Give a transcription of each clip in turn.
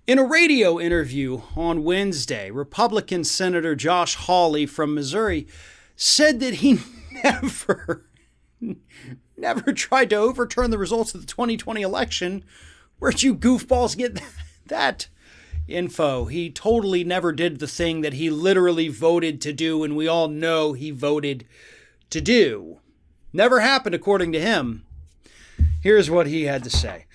In a radio interview on Wednesday, Republican Senator Josh Hawley from Missouri said that he never tried to overturn the results of the 2020 election. Where'd you goofballs get that info? He totally never did the thing that he literally voted to do, and we all know he voted to do. Never happened, according to him. Here's what he had to say.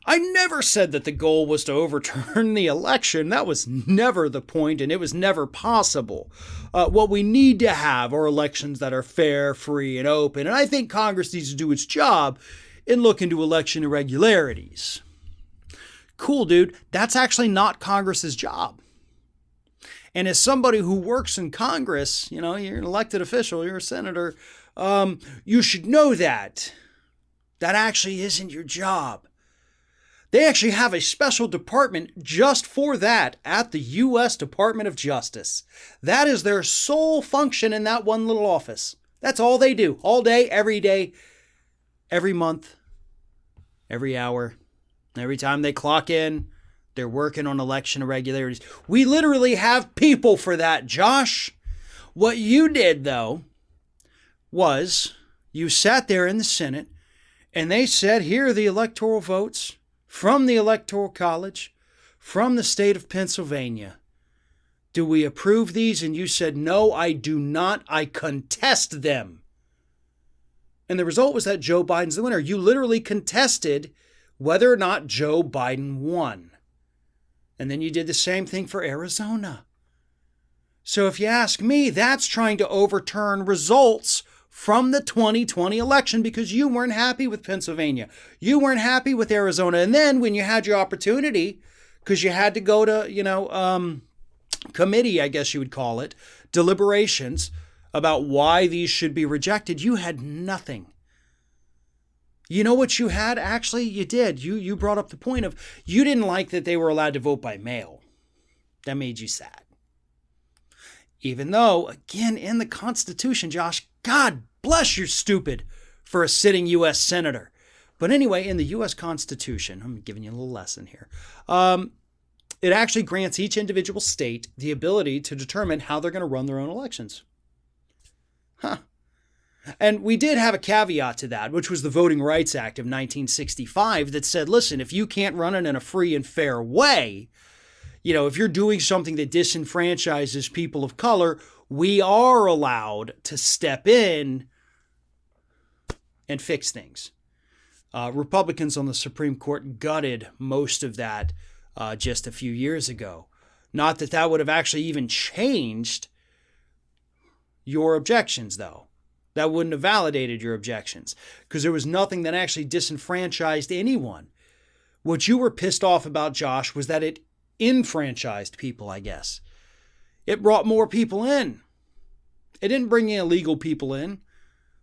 I never said that the goal was to overturn the election. That was never the point, and it was never possible. What we need to have are elections that are fair, free, and open. And I think Congress needs to do its job and look into election irregularities. Cool, dude. That's actually not Congress's job. And as somebody who works in Congress, you're an elected official, you're a senator, you should know that. That actually isn't your job. They actually have a special department just for that at the U.S. Department of Justice. That is their sole function in that one little office. That's all they do, all day, every month, every hour, every time they clock in. They're working on election irregularities. We literally have people for that, Josh. What you did, though, was you sat there in the Senate and they said, here are the electoral votes from the Electoral College, from the state of Pennsylvania. Do we approve these? And you said, no, I do not. I contest them. And the result was that Joe Biden's the winner. You literally contested whether or not Joe Biden won. And then you did the same thing for Arizona. So if you ask me, that's trying to overturn results from the 2020 election because you weren't happy with Pennsylvania. You weren't happy with Arizona. And then when you had your opportunity, because you had to go to, committee, I guess you would call it, deliberations about why these should be rejected, you had nothing. You know what you had? Actually, you did. You brought up the point of you didn't like that they were allowed to vote by mail. That made you sad. Even though, again, in the Constitution, Josh, God bless you're stupid for a sitting U.S. senator. But anyway, in the U.S. Constitution, I'm giving you a little lesson here. It actually grants each individual state the ability to determine how they're going to run their own elections. And we did have a caveat to that, which was the Voting Rights Act of 1965 that said, listen, if you can't run it in a free and fair way, if you're doing something that disenfranchises people of color, we are allowed to step in and fix things. Republicans on the Supreme Court gutted most of that just a few years ago. Not that that would have actually even changed your objections, though. That wouldn't have validated your objections because there was nothing that actually disenfranchised anyone. What you were pissed off about, Josh, was that it enfranchised people, I guess. It brought more people in. It didn't bring in illegal people in.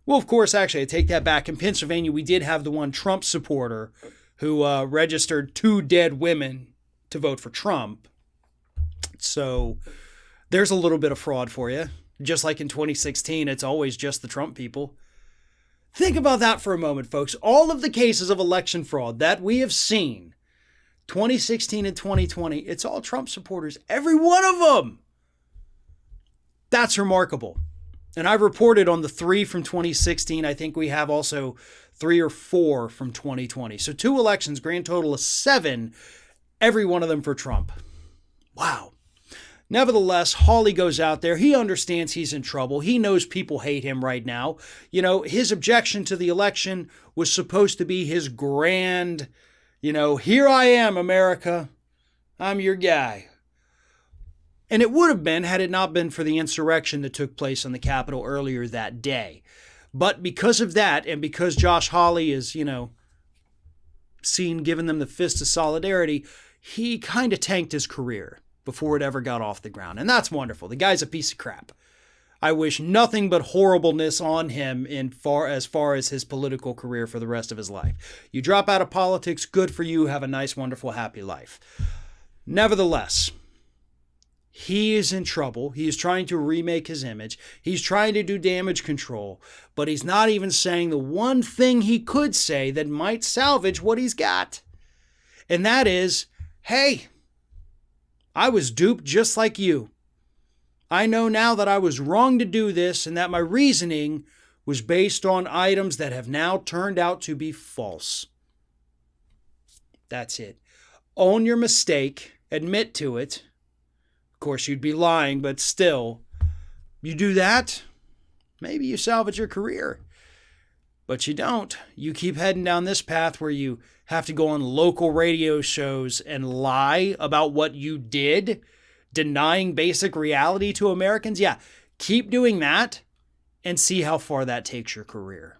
Well, of course, actually, I take that back. In Pennsylvania, we did have the one Trump supporter who registered 2 dead women to vote for Trump. So there's a little bit of fraud for you. Just like in 2016, it's always just the Trump people. Think about that for a moment, folks. All of the cases of election fraud that we have seen, 2016 and 2020, it's all Trump supporters. Every one of them. That's remarkable. And I've reported on the 3 from 2016. I think we have also 3 or 4 from 2020. So 2 elections, grand total of 7, every one of them for Trump. Wow. Nevertheless, Hawley goes out there. He understands he's in trouble. He knows people hate him right now. His objection to the election was supposed to be his grand, here I am, America. I'm your guy. And it would have been had it not been for the insurrection that took place on the Capitol earlier that day. But because of that, and because Josh Hawley is, seen giving them the fist of solidarity, he kind of tanked his career before it ever got off the ground. And that's wonderful. The guy's a piece of crap. I wish nothing but horribleness on him as far as his political career for the rest of his life. You drop out of politics, good for you. Have a nice, wonderful, happy life. Nevertheless, he is in trouble. He is trying to remake his image. He's trying to do damage control, but he's not even saying the one thing he could say that might salvage what he's got. And that is, hey, I was duped just like you. I know now that I was wrong to do this and that my reasoning was based on items that have now turned out to be false. That's it. Own your mistake, admit to it. Of course, you'd be lying, but still, you do that, maybe you salvage your career. But you don't. You keep heading down this path where you have to go on local radio shows and lie about what you did, denying basic reality to Americans. Yeah, keep doing that and see how far that takes your career.